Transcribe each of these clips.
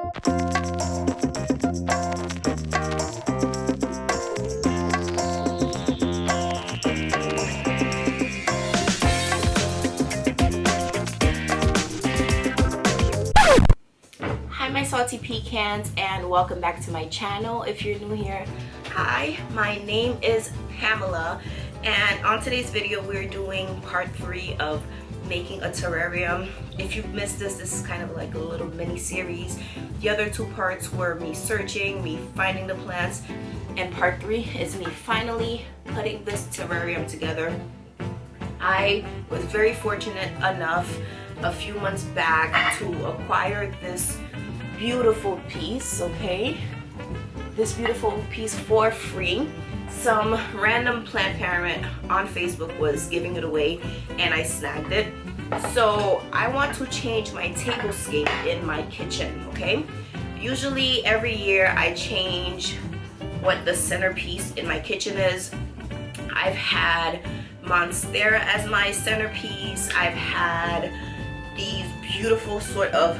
Hi my salty pecans, and welcome back to my channel. If you're new here, hi, my name is Pamela, and on today's video we're doing part 3 of making a terrarium. If you've missed this is kind of like a little mini series. The other 2 parts were me searching, me finding the plants, and part 3 is me finally putting this terrarium together. I was very fortunate enough a few months back to acquire this beautiful piece, okay? This beautiful piece for free. Some random plant parent on Facebook was giving it away and I snagged it. So I want to change my tablescape in my kitchen, okay? Usually every year I change what the centerpiece in my kitchen is. I've had Monstera as my centerpiece. I've had these beautiful sort of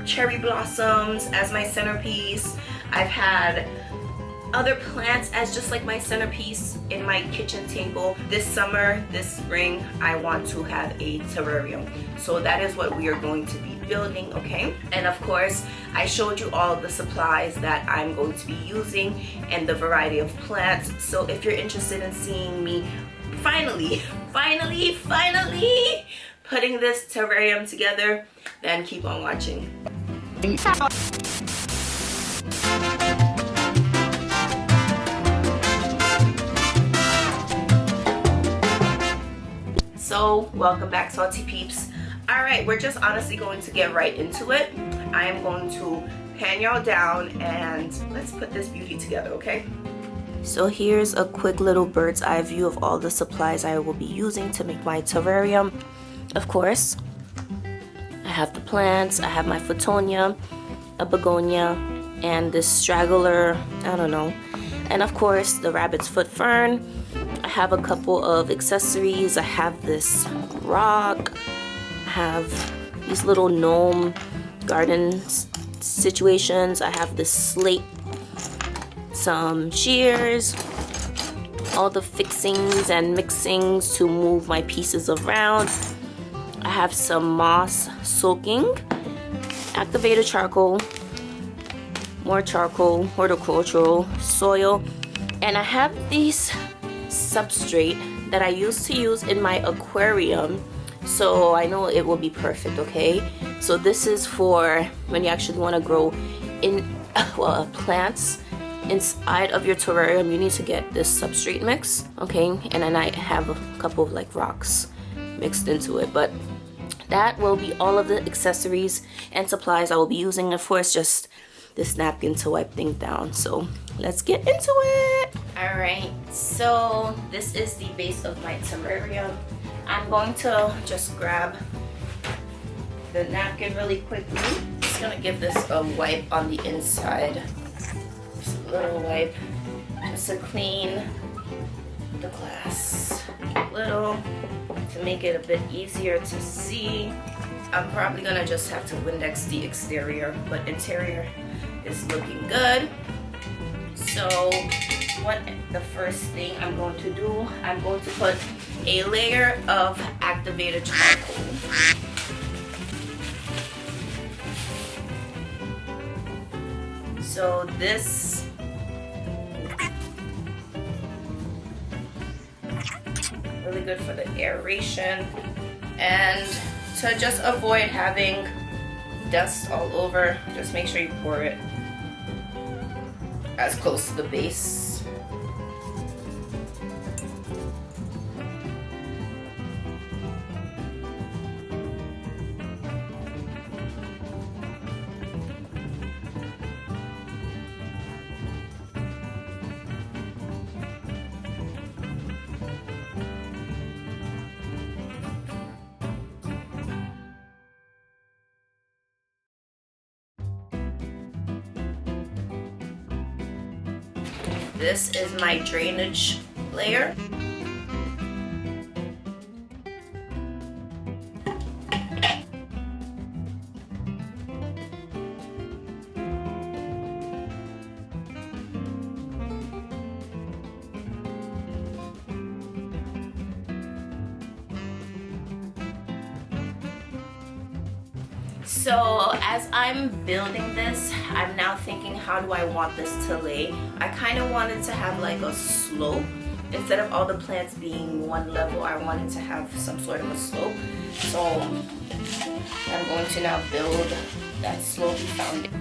cherry blossoms as my centerpiece. I've had other plants as just like my centerpiece in my kitchen table. This summer, this spring, I want to have a terrarium. So that is what we are going to be building, okay? And of course, I showed you all the supplies that I'm going to be using and the variety of plants. So if you're interested in seeing me finally putting this terrarium together, then keep on watching. So welcome back, salty peeps. All right, we're just honestly going to get right into it. I am going to pan y'all down and let's put this beauty together, okay? So here's a quick little bird's eye view of all the supplies I will be using to make my terrarium. Of course, I have the plants, I have my photonia, a begonia, and this straggler, I don't know. And of course, the rabbit's foot fern. I have a couple of accessories. I have this rock. I have these little gnome garden situations. I have this slate, some shears, all the fixings and mixings to move my pieces around. I have some moss soaking, activated charcoal, more charcoal, horticultural soil, and I have these substrate that I used to use in my aquarium, so I know it will be perfect, okay? So this is for when you actually want to grow in plants inside of your terrarium. You need to get this substrate mix, okay? And then I have a couple of like rocks mixed into it, but that will be all of the accessories and supplies I will be using. Of course, just this napkin to wipe things down. So let's get into it. All right, so this is the base of my terrarium. I'm going to just grab the napkin really quickly. Just gonna give this a wipe on the inside. Just a little wipe just to clean the glass a little, to make it a bit easier to see. I'm probably gonna just have to Windex the exterior, but interior is looking good. So the first thing I'm going to do, I'm going to put a layer of activated charcoal. So this really good for the aeration and to just avoid having dust all over. Just make sure you pour it as close to the base. This is my drainage layer. So as I'm building this, I'm now thinking, how do I want this to lay? I kind of wanted to have like a slope. Instead of all the plants being one level, I wanted to have some sort of a slope. So I'm going to now build that slopey foundation.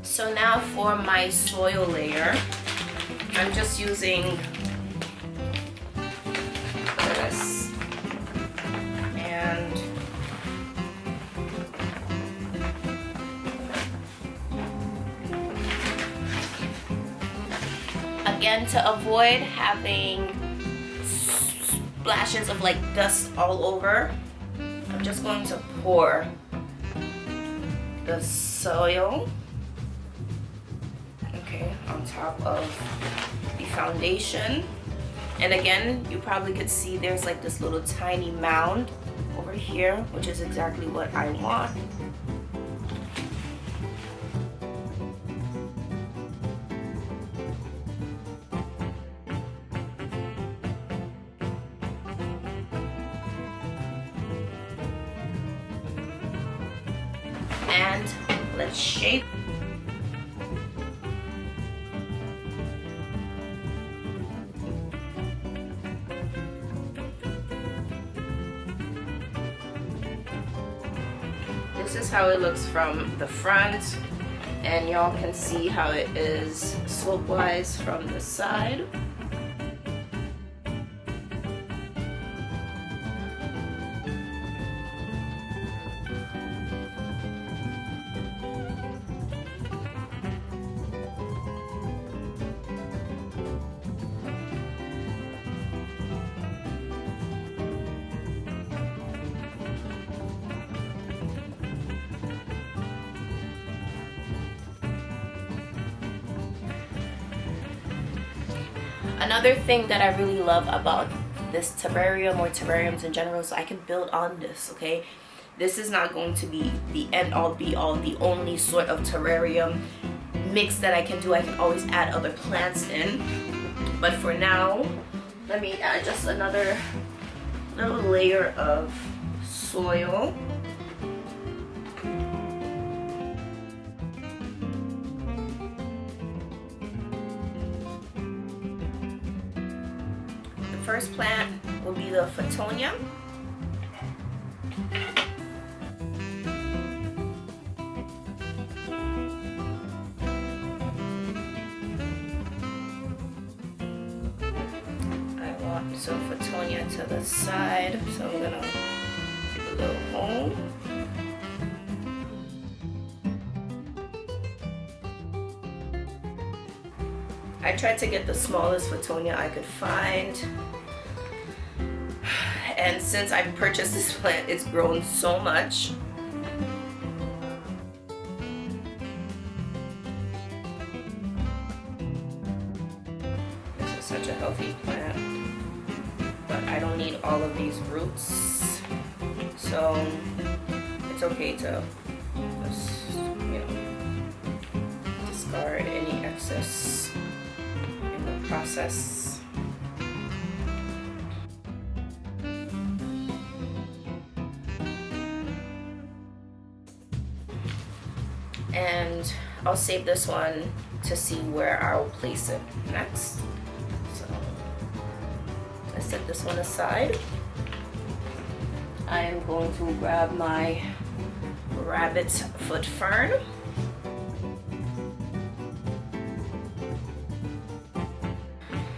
So now for my soil layer, I'm just using this, and again, to avoid having splashes of like dust all over, I'm just going to pour the soil on top of the foundation. And again, you probably could see there's like this little tiny mound over here, which is exactly what I want. And let's shape. This is how it looks from the front, and y'all can see how it is slope-wise from the side. Another thing that I really love about this terrarium, or terrariums in general, is I can build on this, okay? This is not going to be the end all be all, the only sort of terrarium mix that I can do. I can always add other plants in. But for now, let me add just another little layer of soil. First plant will be the Fatonia. I want some Fatonia to the side, so I'm gonna do a little hole. I tried to get the smallest Fatonia I could find. And since I purchased this plant, it's grown so much. This is such a healthy plant, but I don't need all of these roots. So it's okay to just, discard any excess in the process. And I'll save this one to see where I'll place it next. So let's set this one aside. I am going to grab my rabbit's foot fern.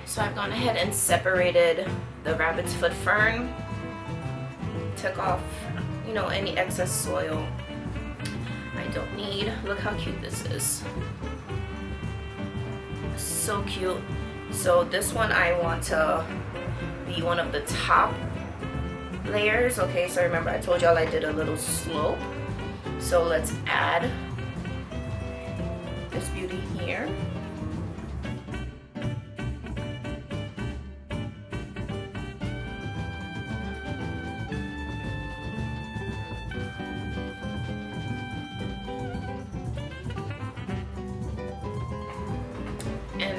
So I've gone ahead and separated the rabbit's foot fern. Took off, any excess soil I don't need. Look how cute this is. So cute. So this one I want to be one of the top layers. Okay, so remember I told y'all I did a little slope. So let's add this beauty here.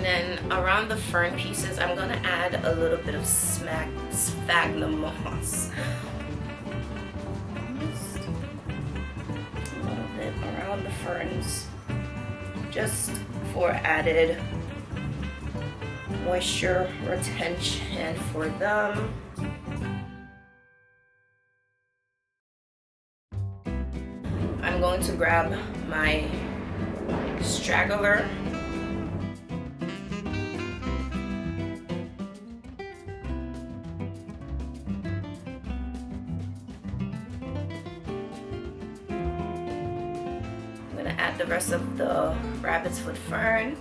then around the fern pieces, I'm gonna add a little bit of sphagnum moss. Just a little bit around the ferns, just for added moisture retention for them. I'm going to grab my straggler. I'm going to add the rest of the rabbit's foot fern.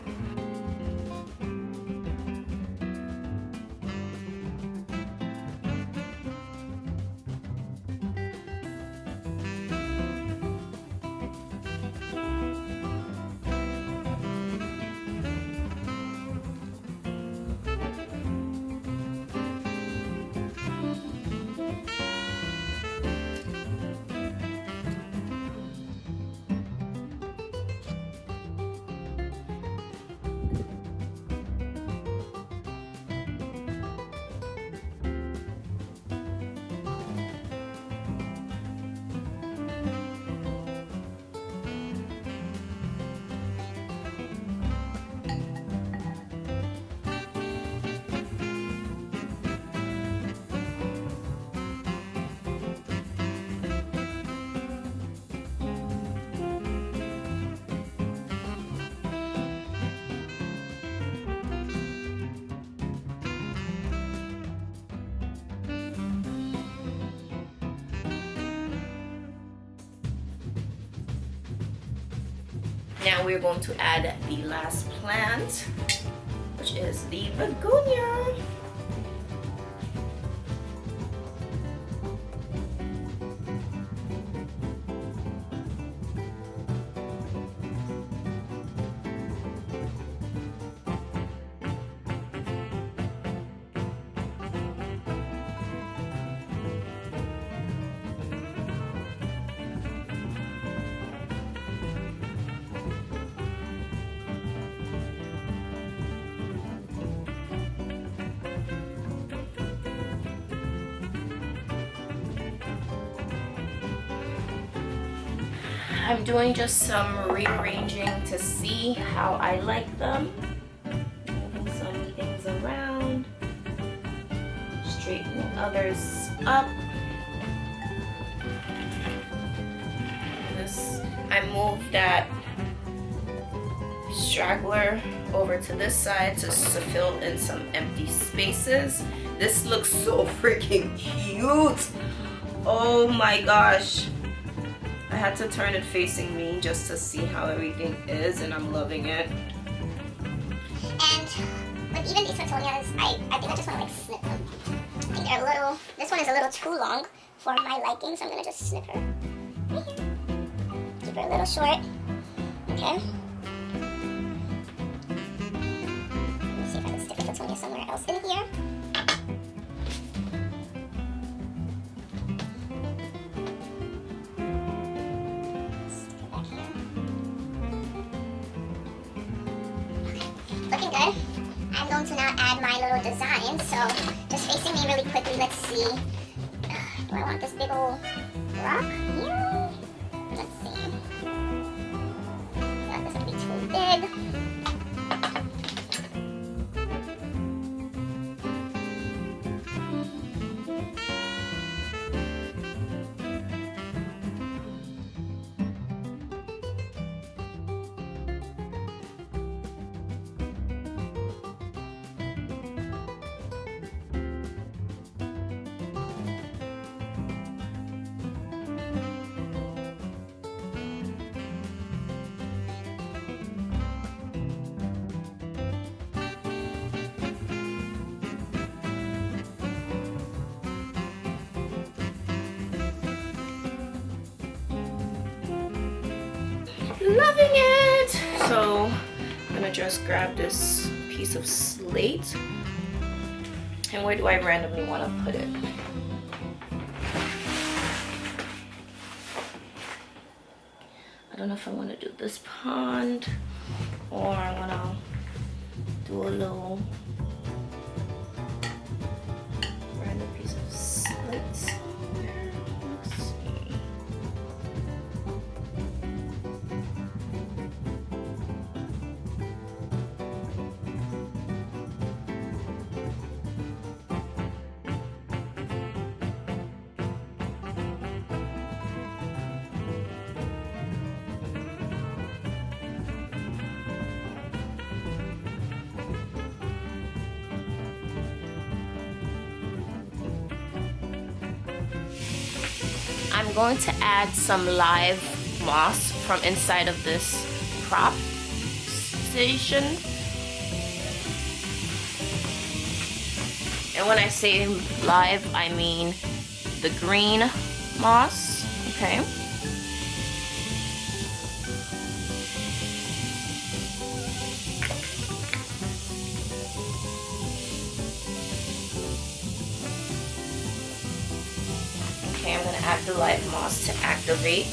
Now we're going to add the last plant, which is the begonia. I'm doing just some rearranging to see how I like them. Moving some things around, straightening others up. I moved that straggler over to this side to fill in some empty spaces. This looks so freaking cute. Oh my gosh. I had to turn it facing me just to see how everything is, and I'm loving it. And with even these petunias, I think I just want to like snip them. I think they're a little, this one is a little too long for my liking, so I'm going to just snip her right here. Keep her a little short. Okay. Let me see if I can stick a petunia somewhere else in here. Looking good. I'm going to now add my little design. So just facing me really quickly, let's see. Do I want this big old rock here? Let's see. I feel like this would be too big. Loving it. So I'm gonna just grab this piece of slate, and where do I randomly want to put it? I don't know if I want to do this pond or I want to do a little random piece of slits. Let's see. I'm going to add some live moss from inside of this prop station. And when I say live, I mean the green moss, okay? Okay, I'm gonna add the live moss to activate.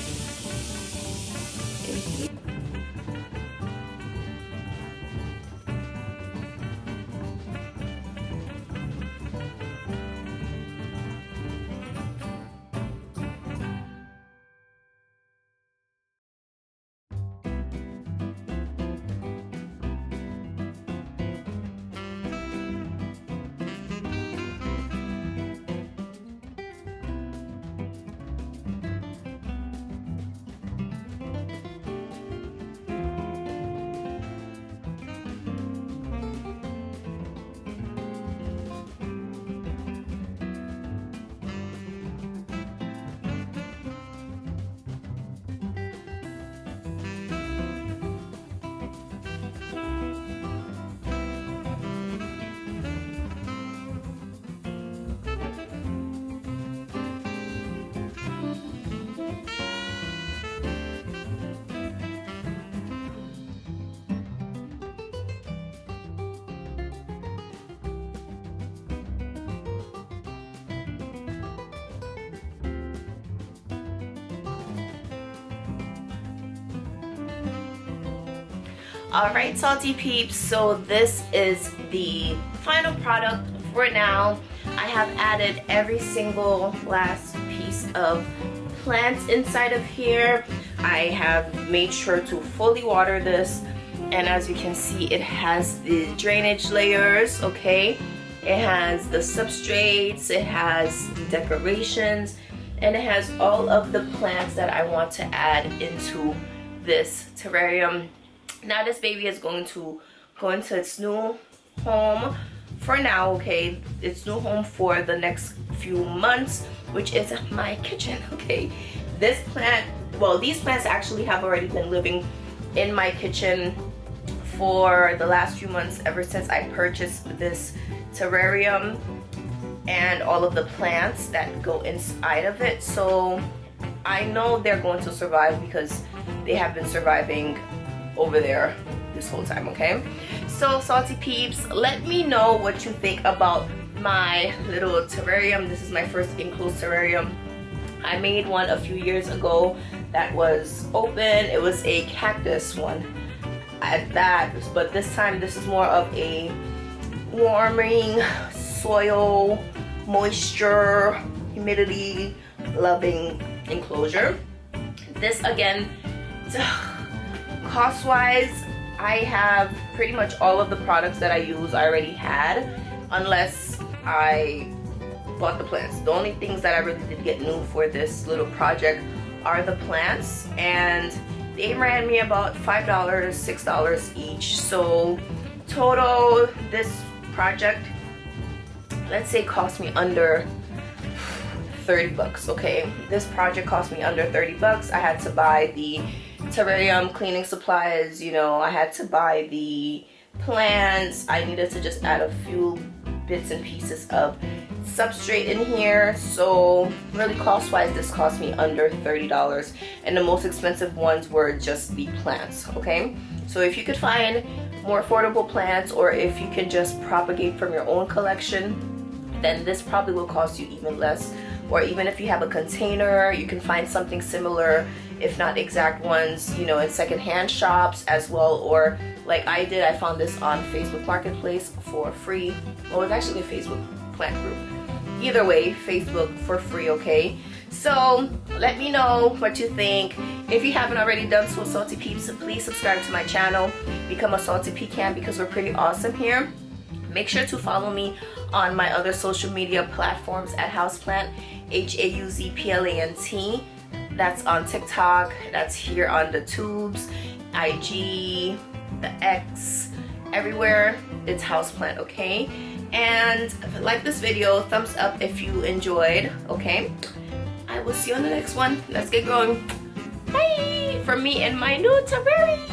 Alright, salty peeps, so this is the final product for now. I have added every single last piece of plants inside of here. I have made sure to fully water this, and as you can see, it has the drainage layers, okay? It has the substrates, it has the decorations, and it has all of the plants that I want to add into this terrarium. Now this baby is going to go into its new home for now, okay? Its new home for the next few months, which is my kitchen, okay? This plant, well, these plants actually have already been living in my kitchen for the last few months, ever since I purchased this terrarium and all of the plants that go inside of it. So I know they're going to survive because they have been surviving over there this whole time, okay? So salty peeps, let me know what you think about my little terrarium. This is my first enclosed terrarium. I made one a few years ago that was open. It was a cactus one at that, but this time this is more of a warming soil, moisture, humidity loving enclosure. This again, cost wise, I have pretty much all of the products that I use I already had, unless I bought the plants. The only things that I really did get new for this little project are the plants, and they ran me about $5, $6 each. So total, this project, let's say, cost me under 30 bucks, okay? This project cost me under 30 bucks. I had to buy the terrarium cleaning supplies, you know, I had to buy the plants. I needed to just add a few bits and pieces of substrate in here. So really, cost wise, this cost me under $30, and the most expensive ones were just the plants, okay? So if you could find more affordable plants, or if you can just propagate from your own collection, then this probably will cost you even less. Or even if you have a container, you can find something similar. if not exact ones, you know, in secondhand shops as well, or like I did, I found this on Facebook Marketplace for free. Well, it's actually a Facebook plant group. Either way, Facebook for free, okay? So let me know what you think. If you haven't already done so, Salty Peeps, please subscribe to my channel. Become a Salty Pecan because we're pretty awesome here. Make sure to follow me on my other social media platforms at HauzPlant, HauzPlant. That's on TikTok, that's here on the tubes, IG, the X, everywhere it's HauzPlant, okay? And like this video, thumbs up if you enjoyed, okay? I will see you on the next one. Let's get going. Bye! From me and my new terrarium.